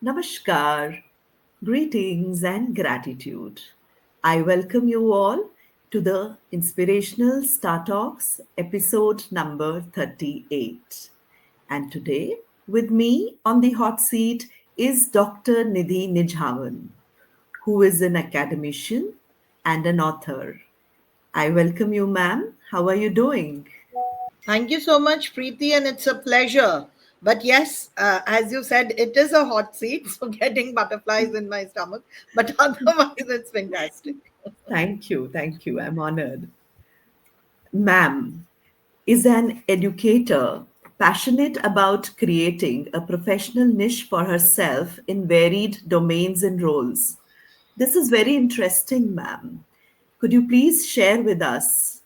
Namaskar, greetings and gratitude. I welcome you all to the Inspirational Star Talks episode number 38. And today, with me on the hot seat is Dr. Nidhi Nijhawan, who is an academician and an author. I welcome you, ma'am. How are you doing? Thank you so much, Preeti, and it's a pleasure. But yes, as you said, it is a hot seat, so getting butterflies in my stomach. But otherwise, it's fantastic. Thank you, thank you. I'm honored. Ma'am is an educator passionate about creating a professional niche for herself in varied domains and roles. This is very interesting, ma'am. Could you please share with us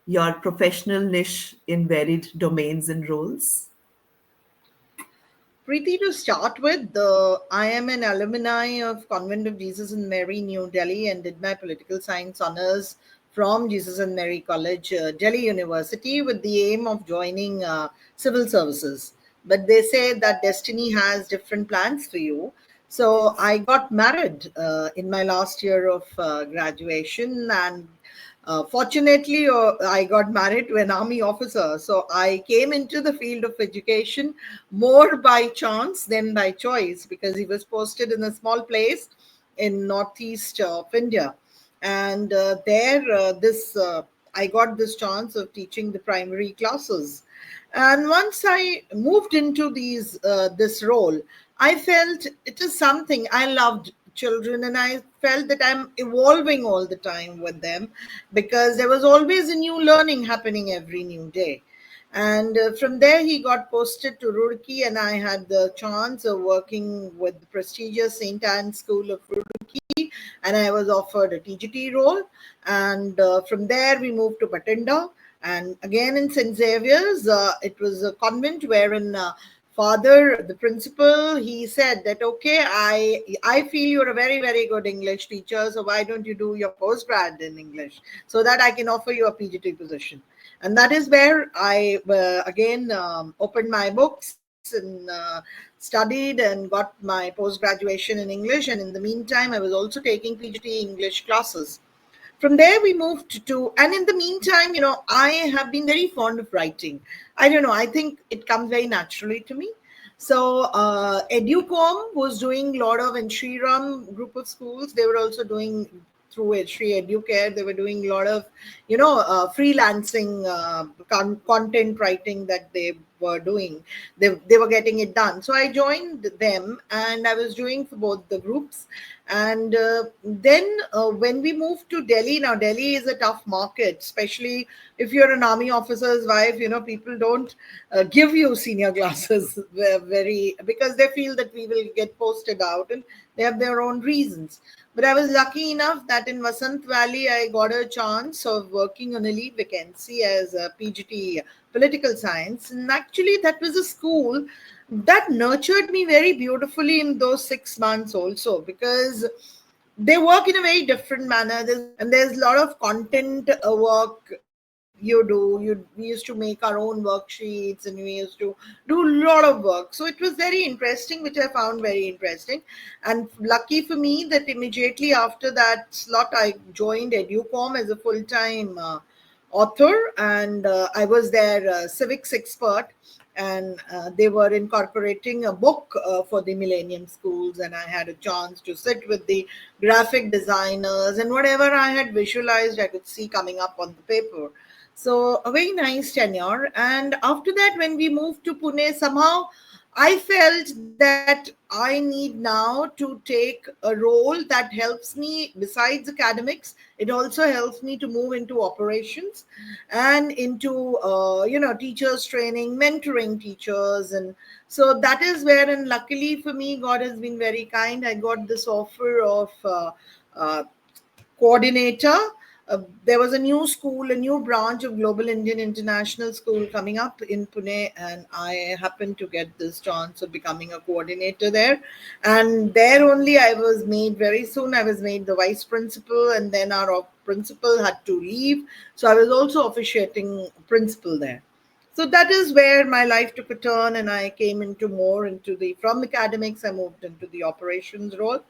your professional niche in varied domains and roles? Preeti, to start with, I am an alumni of Convent of Jesus and Mary, New Delhi, and did my political science honors from Jesus and Mary College, Delhi University, with the aim of joining civil services. But they say that destiny has different plans for you. So I got married in my last year of graduation, and fortunately, I got married to an army officer. So I came into the field of education more by chance than by choice because he was posted in a small place in northeast of India. And there, I got this chance of teaching the primary classes. And once I moved into this role, I felt it is something I loved children, and I felt that I'm evolving all the time with them because there was always a new learning happening every new day. And from there, he got posted to Roorkee, and I had the chance of working with the prestigious St. Anne's School of Roorkee, and I was offered a TGT role. And from there, we moved to Batenda, and again in St. Xavier's. It was a convent wherein father, the principal, he said that, okay, I feel you're a very, very good English teacher, so why don't you do your postgrad in English so that I can offer you a PGT position? And that is where I again opened my books and studied and got my post graduation in English. And in the meantime, I was also taking PGT English classes. From there, we moved to, and in the meantime, I have been very fond of writing. I don't know, I think it comes very naturally to me. So, Educom was doing a lot of, and Shriram group of schools, they were also doing through it, Shri Educare, they were doing a lot of, freelancing content writing that they were doing. They were getting it done. So I joined them and I was doing for both the groups. And then when we moved to Delhi, now Delhi is a tough market, especially if you're an army officer's wife. People don't give you senior classes very because they feel that we will get posted out, and they have their own reasons. But I was lucky enough that in Vasant Valley, I got a chance of working on a lead vacancy as a PGT political science. And actually, that was a school that nurtured me very beautifully in those 6 months also, because they work in a very different manner. And there's a lot of content work you do. We used to make our own worksheets, and we used to do a lot of work. So it was very interesting, which I found very interesting. And lucky for me that immediately after that slot, I joined Educom as a full-time author, and I was their civics expert. And they were incorporating a book for the millennium schools, and I had a chance to sit with the graphic designers, and whatever I had visualized I could see coming up on the paper. So a very nice tenure. And after that, when we moved to Pune, somehow I felt that I need now to take a role that helps me besides academics. It also helps me to move into operations and into, teachers training, mentoring teachers. And so that is where, and luckily for me, God has been very kind. I got this offer of uh, coordinator. There was a new school, a new branch of Global Indian International School coming up in Pune, and I happened to get this chance of becoming a coordinator there. And there only I was made very soon, I was made the vice principal, and then our principal had to leave. So I was also officiating principal there. So that is where my life took a turn, and I came into more into the from academics. I moved into the operations role.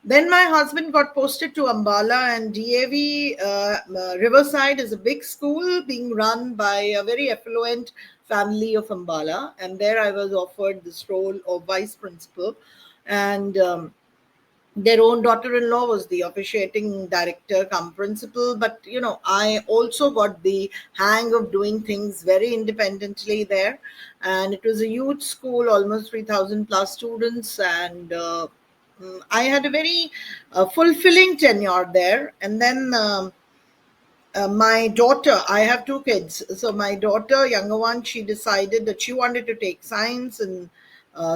Then my husband got posted to Ambala, and DAV Riverside is a big school being run by a very affluent family of Ambala, and there I was offered this role of vice principal, and their own daughter-in-law was the officiating director cum principal. But I also got the hang of doing things very independently there, and it was a huge school, almost 3,000 plus students, and I had a very fulfilling tenure there. And then my daughter, I have two kids. So my daughter, younger one, she decided that she wanted to take science, and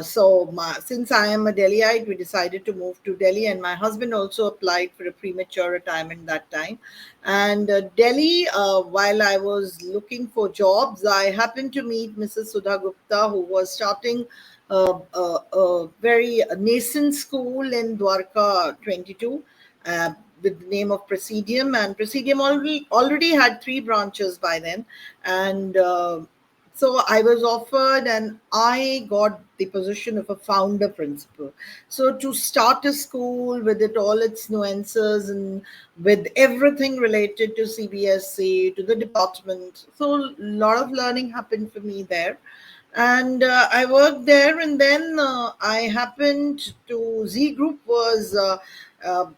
since I am a Delhiite, we decided to move to Delhi. And my husband also applied for a premature retirement that time. And Delhi, while I was looking for jobs, I happened to meet Mrs. Sudha Gupta, who was starting a very nascent school in Dwarka 22, uh, with the name of Presidium, and Presidium already had three branches by then, and so I was offered, and I got the position of a founder principal. So to start a school with all its nuances and with everything related to CBSC, to the department, so a lot of learning happened for me there. And I worked there, and then I happened to Z Group was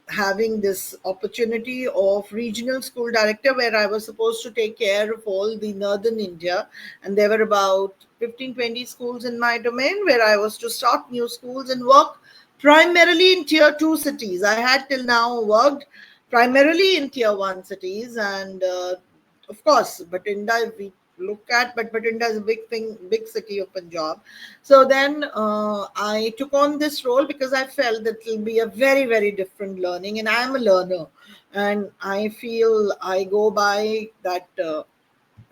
having this opportunity of regional school director, where I was supposed to take care of all the northern India, and there were about 15-20 schools in my domain, where I was to start new schools and work primarily in tier 2 cities. I had till now worked primarily in tier 1 cities, and of course, Bathinda we look at, but Bathinda is a big thing, big city of Punjab. So then I took on this role because I felt that it will be a very, very different learning, and I am a learner, and I feel I go by that.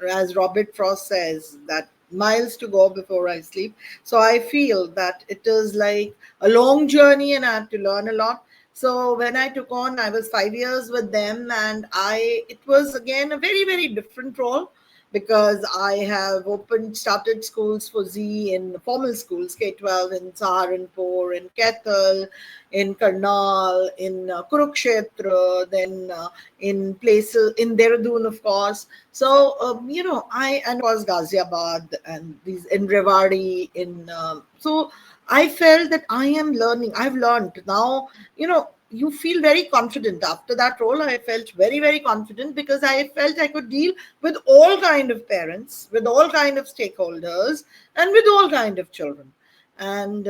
As Robert Frost says, that miles to go before I sleep. So I feel that it is like a long journey, and I have to learn a lot. So when I took on, I was 5 years with them, and it was again a very, very different role, because I have started schools for Z in formal schools, K-12 in Saharanpur, in Kethal, in Karnal, in Kurukshetra, then in places in Dehradun, of course. So and of course Ghaziabad, and these in Rewari, so I felt that I am learning. I've learned now. You feel very confident after that role. I felt very, very confident, because I felt I could deal with all kind of parents, with all kind of stakeholders, and with all kind of children. And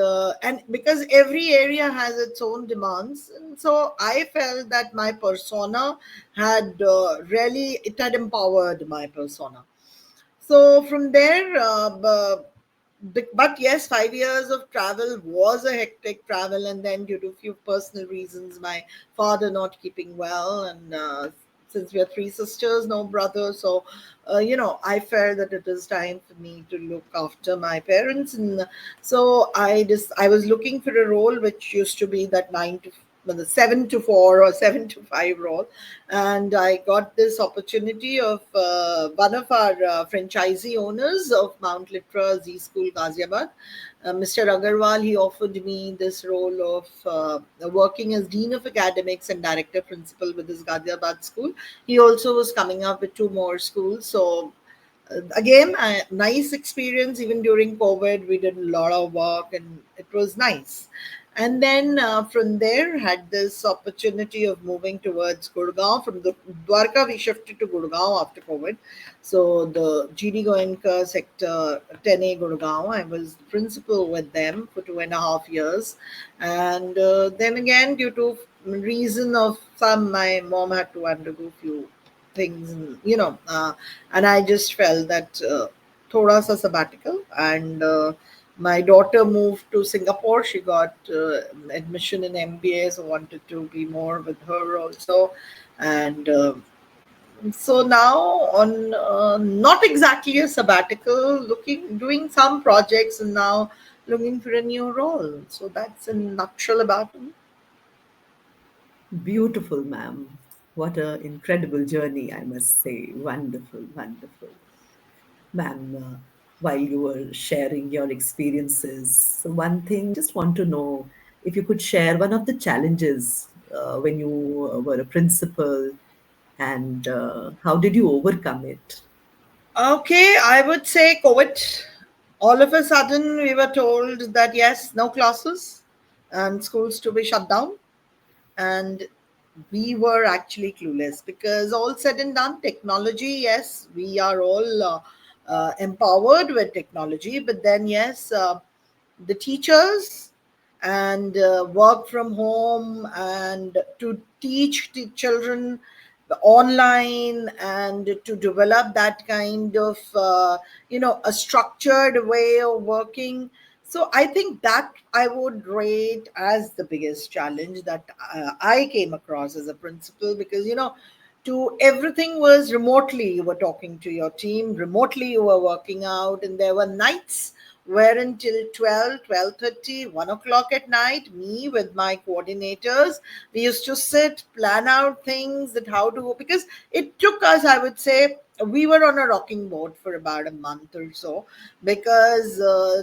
because every area has its own demands, and so I felt that my persona had really, it had empowered my persona. So from there, but yes, 5 years of travel was a hectic travel, and then due to few personal reasons, my father not keeping well, and since we are three sisters, no brother, so I felt that it is time for me to look after my parents, and so I was looking for a role which used to be that the 7 to 4 or 7 to 5 role, and I got this opportunity of one of our franchisee owners of Mount Litra Z School Ghaziabad, Mr. Agarwal. He offered me this role of working as Dean of Academics and Director Principal with his Ghaziabad school. He also was coming up with two more schools, so again, a nice experience. Even during COVID, we did a lot of work, and it was nice. And then from there, had this opportunity of moving towards Gurgaon. From the Dwarka, we shifted to Gurgaon after COVID. So the GD Goenka sector 10A Gurgaon, I was the principal with them for 2.5 years. And then again, due to reason of some, my mom had to undergo few things, and I just felt that thoda sa sabbatical, and my daughter moved to Singapore. She got admission in MBA, so wanted to be more with her also. And so now on, not exactly a sabbatical, looking doing some projects, and now looking for a new role. So that's in a nutshell about me. Beautiful, ma'am. What an incredible journey, I must say. Wonderful, wonderful. Ma'am, while you were sharing your experiences. So, one thing, just want to know if you could share one of the challenges when you were a principal, and how did you overcome it? Okay, I would say COVID. All of a sudden, we were told that yes, no classes and schools to be shut down. And we were actually clueless because, all said and done, technology, yes, we are all empowered with technology, but then, yes, the teachers and work from home and to teach the children online and to develop that kind of a structured way of working. So I think that I would rate as the biggest challenge that I came across as a principal, because to everything was remotely. You were talking to your team remotely, you were working out, and there were nights where until 12:30, 1 o'clock at night, me with my coordinators, we used to sit, plan out things, that how to, because it took us, I would say, we were on a rocking boat for about a month or so, because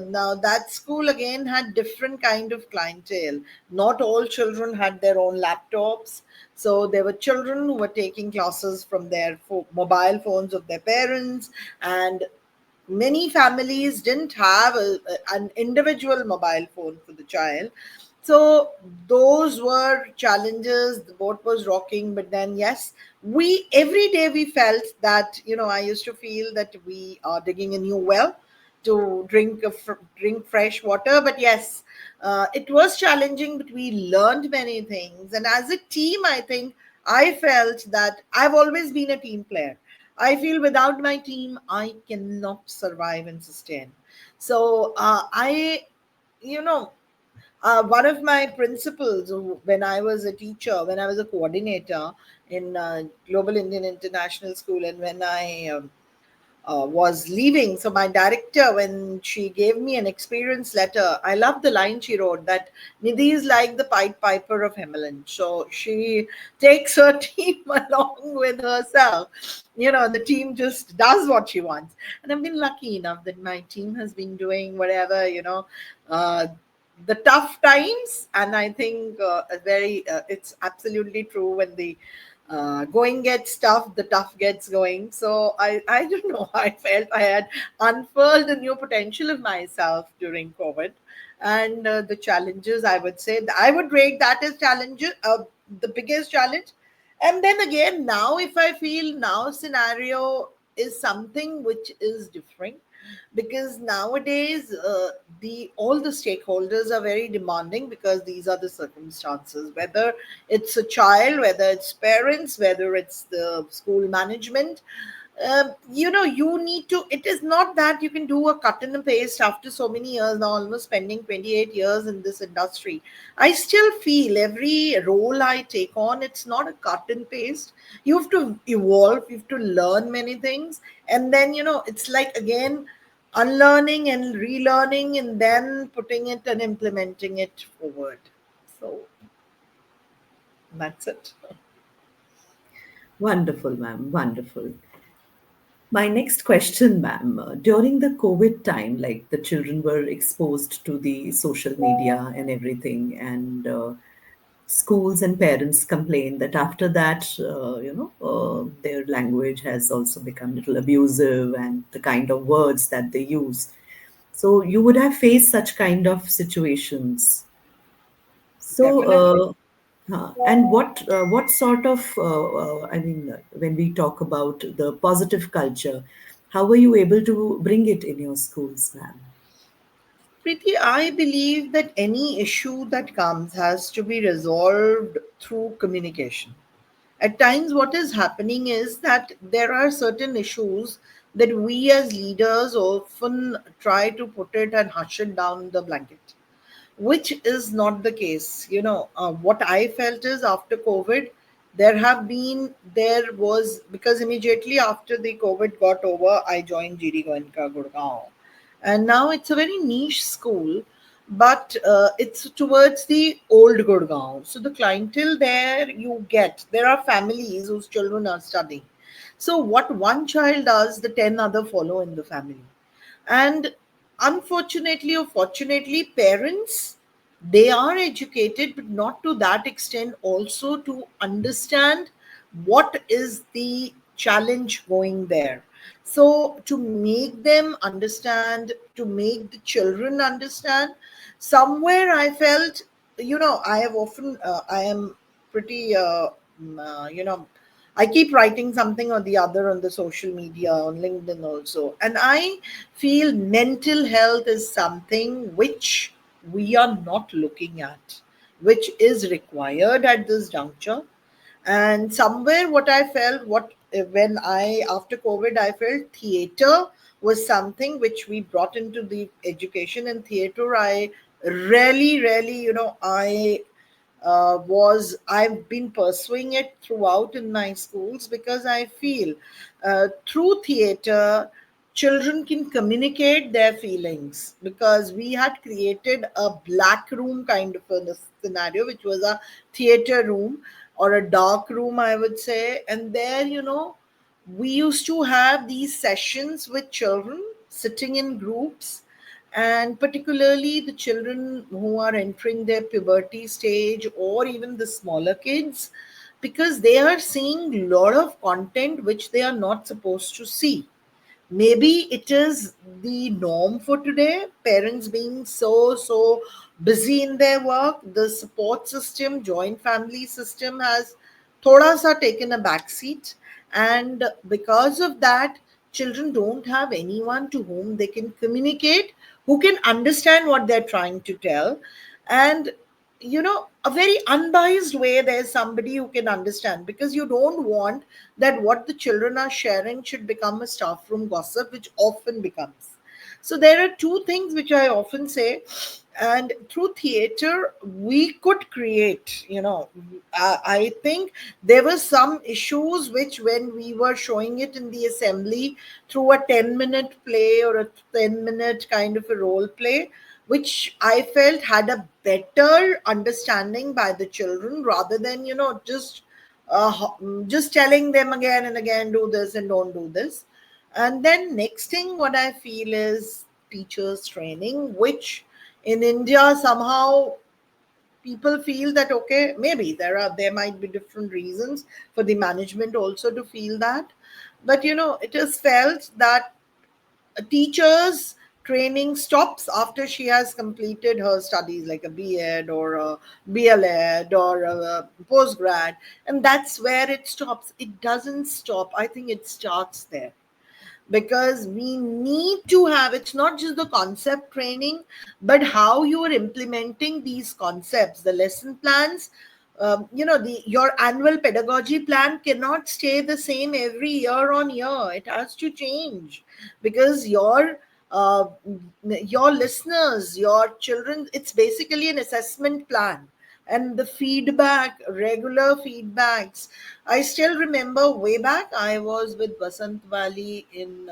now that school again had different kind of clientele. Not all children had their own laptops, so there were children who were taking classes from their mobile phones of their parents, and many families didn't have an individual mobile phone for the child. So those were challenges. The boat was rocking, but then yes, we every day we felt that, I used to feel that we are digging a new well to drink fresh water. But yes, it was challenging, but we learned many things. And as a team, I think I felt that I've always been a team player. I feel without my team, I cannot survive and sustain. So you know, one of my principals, when I was a teacher, when I was a coordinator in Global Indian International School, and when I was leaving. So my director, when she gave me an experience letter, I love the line she wrote, that Nidhi is like the Pied Piper of Himalayan. So she takes her team along with herself. The team just does what she wants. And I've been lucky enough that my team has been doing whatever, uh, the tough times. And I think it's absolutely true, when the going gets tough, the tough gets going. So I don't know, I felt I had unfurled a new potential of myself during COVID. And the challenges, I would say, I would rate that as challenges, the biggest challenge. And then again, now if I feel now scenario is something which is different, because nowadays the all the stakeholders are very demanding, because these are the circumstances, whether it's a child, whether it's parents, whether it's the school management. You need to, it is not that you can do a cut and paste after so many years now, almost spending 28 years in this industry. I still feel every role I take on, it's not a cut and paste. You have to evolve, you have to learn many things, and then it's like again unlearning and relearning, and then putting it and implementing it forward. So that's it. Wonderful, ma'am. Wonderful. My next question, ma'am. During the COVID time, like the children were exposed to the social media and everything, and schools and parents complain that after that, their language has also become a little abusive, and the kind of words that they use. So you would have faced such kind of situations. So, Definitely. and what sort of I mean, when we talk about the positive culture, how were you able to bring it in your schools, ma'am? Preeti, I believe that any issue that comes has to be resolved through communication. At times, what is happening is that there are certain issues that we as leaders often try to put it and hush it down the blanket, which is not the case. What I felt is, after COVID, there was, because immediately after the COVID got over, I joined GD Goenka Gurgaon, and now it's a very niche school, but it's towards the old Gurgaon. So the clientele there, there are families whose children are studying. So what one child does, the 10 other follow in the family. And unfortunately or fortunately, parents, they are educated, but not to that extent also to understand what is the challenge going there. So to make them understand, to make the children understand, somewhere I felt, I have often I am pretty I keep writing something or the other on the social media, on LinkedIn also. And I feel mental health is something which we are not looking at, which is required at this juncture. And somewhere what I felt, what when I after COVID, I felt theater was something which we brought into the education. And theater, I really, I've been pursuing it throughout in my schools, because I feel through theater children can communicate their feelings, because we had created a black room kind of a scenario, which was a theater room, or a dark room, I would say. And there, we used to have these sessions with children sitting in groups, and particularly the children who are entering their puberty stage, or even the smaller kids, because they are seeing a lot of content which they are not supposed to see. Maybe it is the norm for today, parents being so busy in their work. The support system, joint family system, has thoda sa taken a back seat. And because of that, children don't have anyone to whom they can communicate, who can understand what they're trying to tell. And a very unbiased way, there's somebody who can understand, because you don't want that what the children are sharing should become a staff room gossip, which often becomes. So there are two things which I often say. And through theater we could create, I think there were some issues which, when we were showing it in the assembly through a 10-minute play or a 10-minute kind of a role play, which I felt had a better understanding by the children, rather than just telling them again and again, do this and don't do this. And then next thing what I feel is teachers training, which in India somehow people feel that, okay, maybe there might be different reasons for the management also to feel that. But it is felt that a teacher's training stops after she has completed her studies, like a B.Ed or a BLed or a postgrad, and that's where it stops. It doesn't stop. I think it starts there, because we need to have, it's not just the concept training, but how you are implementing these concepts, the lesson plans. The your annual pedagogy plan cannot stay the same every year on year. It has to change, because uh, your listeners, your children, it's basically an assessment plan. And the feedback, regular feedbacks. I still remember way back, I was with Vasant Valley in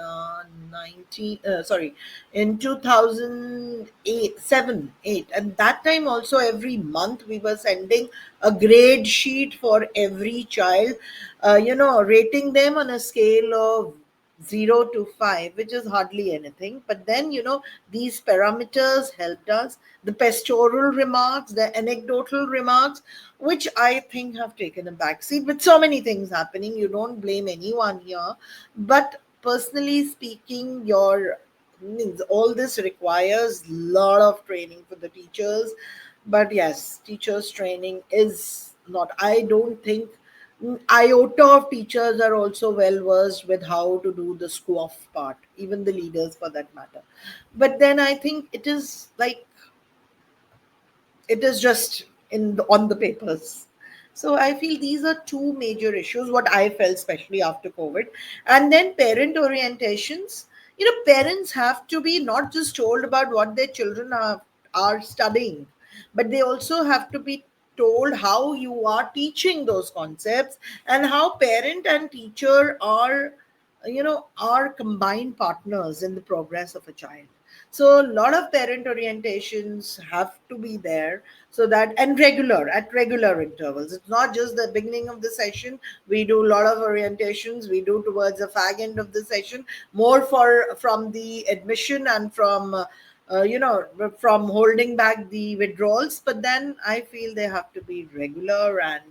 2008, 7, 8. And that time also, every month we were sending a grade sheet for every child, rating them on a scale of 0 to 5, which is hardly anything. But then, these parameters helped us. The pastoral remarks, the anecdotal remarks, which I think have taken a backseat with so many things happening. You don't blame anyone here. But personally speaking, your means all this requires a lot of training for the teachers. But yes, teachers training is not, I don't think iota of teachers are also well versed with how to do the squaff part, even the leaders for that matter. But then I think it is like, it is just on the papers. So I feel these are two major issues what I felt, especially after COVID. And then parent orientations. Parents have to be not just told about what their children are studying, but they also have to be told how you are teaching those concepts, and how parent and teacher are combined partners in the progress of a child. So a lot of parent orientations have to be there, so that, and regular, at regular intervals. It's not just the beginning of the session. We do a lot of orientations. We do towards the fag end of the session, more for from the admission and from from holding back the withdrawals. But then I feel they have to be regular, and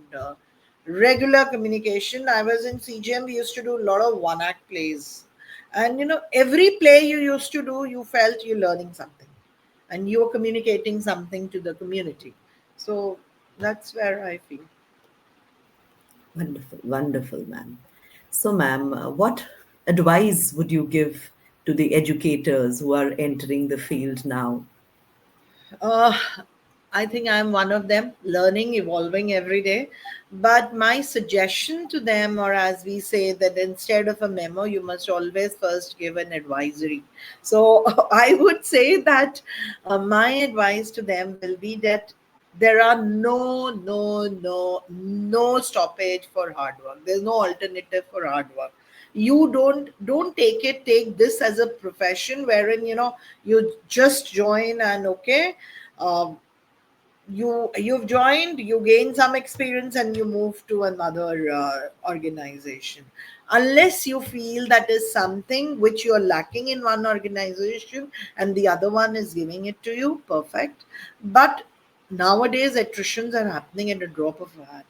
regular communication. I was in CGM, we used to do a lot of one act plays. And every play you used to do, you felt you're learning something and you're communicating something to the community. So that's where I feel. Wonderful, wonderful, ma'am. So, ma'am, what advice would you give to the educators who are entering the field now? Uh, I think I'm one of them, learning, evolving every day. But my suggestion to them, or as we say, that instead of a memo, you must always first give an advisory. So I would say that my advice to them will be that there are no stoppage for hard work. There's no alternative for hard work. You don't take this as a profession wherein you just join and okay, um, you've joined, you gain some experience, and you move to another organization. Unless you feel that is something which you're lacking in one organization and the other one is giving it to you, perfect. But nowadays attritions are happening at a drop of a hat.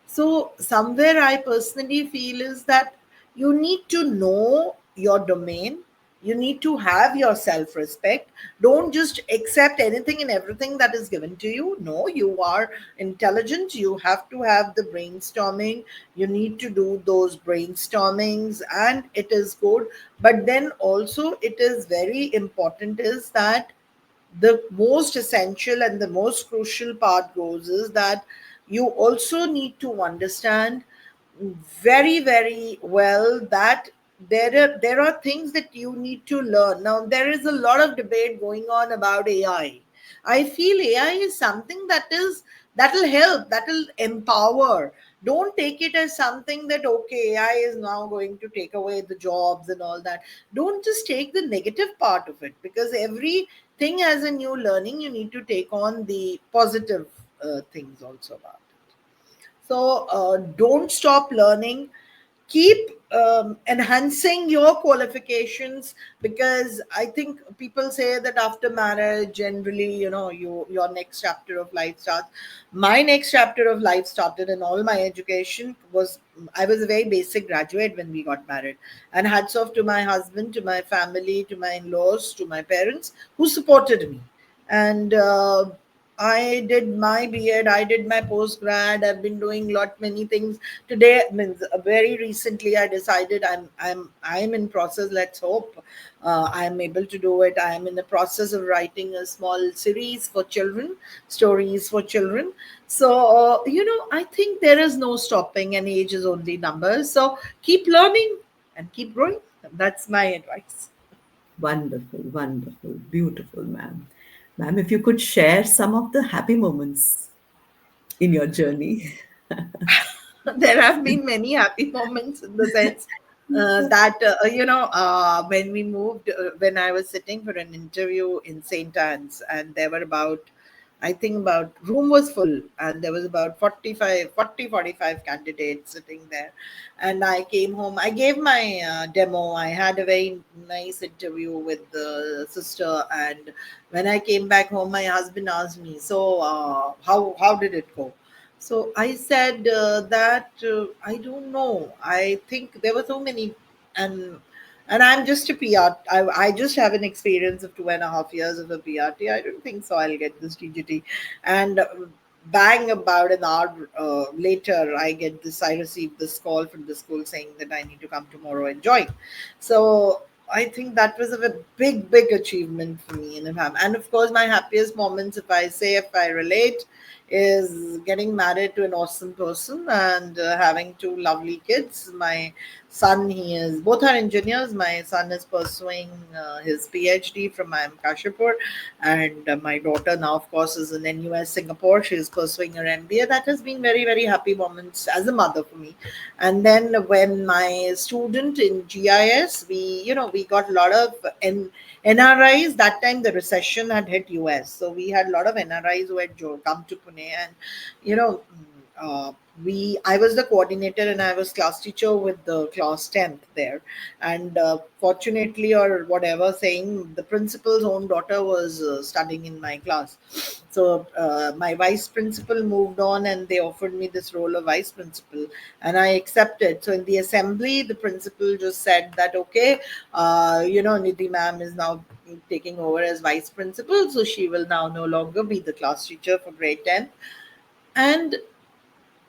So, somewhere I personally feel is that you need to know your domain. You need to have your self respect. Don't just accept anything and everything that is given to you. No, you are intelligent. You have to have the brainstorming. You need to do those brainstormings, and it is good. But then also, it is very important is that the most essential and the most crucial part goes is that you also need to understand very well that there are things that you need to learn. Now there is a lot of debate going on about AI. I feel AI is something that will help, that will empower. Don't take it as something that okay, AI is now going to take away the jobs and all that. Don't just take the negative part of it, because everything has a new learning. You need to take on the positive things also about it. So don't stop learning. Keep enhancing your qualifications, because I think people say that after marriage, generally, your next chapter of life starts. My next chapter of life started, and all my education was, I was a very basic graduate when we got married. And hats off to my husband, to my family, to my in-laws, to my parents who supported me. And I did my B.Ed, I did my post grad. I've been doing lot many things. Today means very recently I decided I'm in process. Let's hope I'm able to do it. I am in the process of writing a small series for children, stories for children. So I think there is no stopping, and age is only numbers. So keep learning and keep growing. That's my advice. Wonderful, wonderful, beautiful, ma'am. Ma'am, if you could share some of the happy moments in your journey. There have been many happy moments, in the sense that when we moved, when I was sitting for an interview in St. Anne's, and there were about, I think, about, room was full, and there was about 45 candidates sitting there. And I came home, I gave my demo, I had a very nice interview with the sister. And when I came back home, my husband asked me, so how did it go? So I said that I don't know. I think there were so many, and I'm just a PR. I just have an experience of 2.5 years of a PRT. I don't think so. I'll get this TGT, and bang, about an hour later, I get this. I received this call from the school saying that I need to come tomorrow and join. So I think that was a big achievement for me, and of course, my happiest moments, if I relate, is getting married to an awesome person and having two lovely kids. My son, he is both are engineers. My son is pursuing his PhD from IIM Kashipur, and my daughter now, of course, is in NUS Singapore. She is pursuing her MBA. That has been very, very happy moments as a mother for me. And then when my student in GIS, we got a lot of NRIs. That time the recession had hit US, so we had a lot of NRIs who had come to Pune, and you know. Uh, I was the coordinator and I was class teacher with the class 10th there, and fortunately or whatever saying, the principal's own daughter was studying in my class. So my vice principal moved on and they offered me this role of vice principal, and I accepted. So in the assembly, the principal just said that, okay, Nidhi ma'am is now taking over as vice principal, so she will now no longer be the class teacher for grade 10. And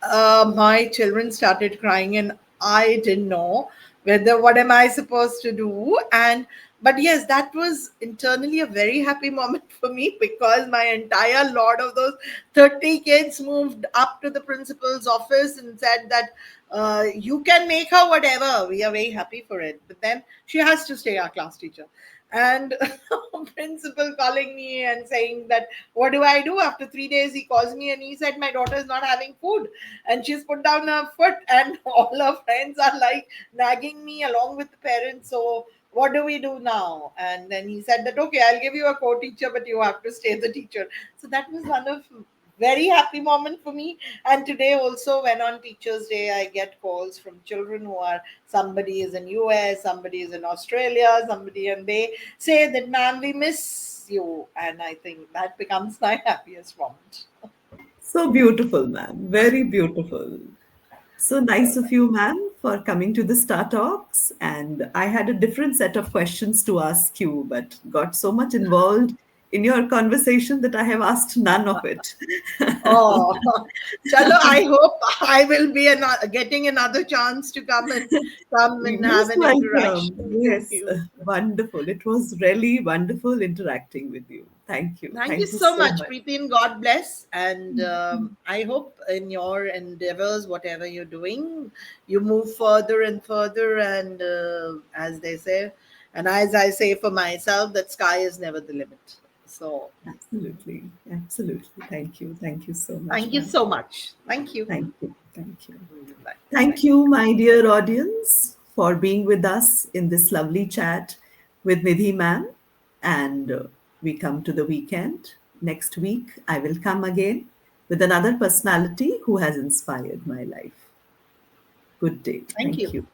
my children started crying, and I didn't know whether what am I supposed to do. And but yes, that was internally a very happy moment for me, because my entire lot of those 30 kids moved up to the principal's office and said that you can make her whatever, we are very happy for it, but then she has to stay our class teacher. And principal calling me and saying that, what do I do? After 3 days he calls me and he said, my daughter is not having food and she's put down her foot, and all her friends are like nagging me along with the parents. So what do we do now? And then he said that, okay, I'll give you a co-teacher, but you have to stay the teacher. So that was one of very happy moment for me. And today also, when on Teachers Day, I get calls from children who are, somebody is in US, somebody is in Australia, somebody, and they say that, ma'am, we miss you. And I think that becomes my happiest moment. So beautiful, ma'am. Very beautiful. So nice of you, ma'am, for coming to the Star Talks. And I had a different set of questions to ask you, but got so much involved in your conversation that I have asked none of it. Oh, chalo, I hope I will be getting another chance to come and have Most an interaction welcome. with Yes, you. wonderful. It was really wonderful interacting with you. Thank you. Thank you Thank you so so much, much. Preeti, and God bless. And I hope in your endeavors, whatever you're doing, you move further and further. And as they say, and as I say for myself, that sky is never the limit. So Absolutely. Absolutely. Thank you. Thank you so much, thank you ma'am. so much. Thank you. Thank you. Thank you. Bye. Bye. Thank you, my dear audience, for being with us in this lovely chat with Nidhi ma'am. And we come to the weekend. Next week, I will come again with another personality who has inspired my life. Good day. Thank Thank you. you.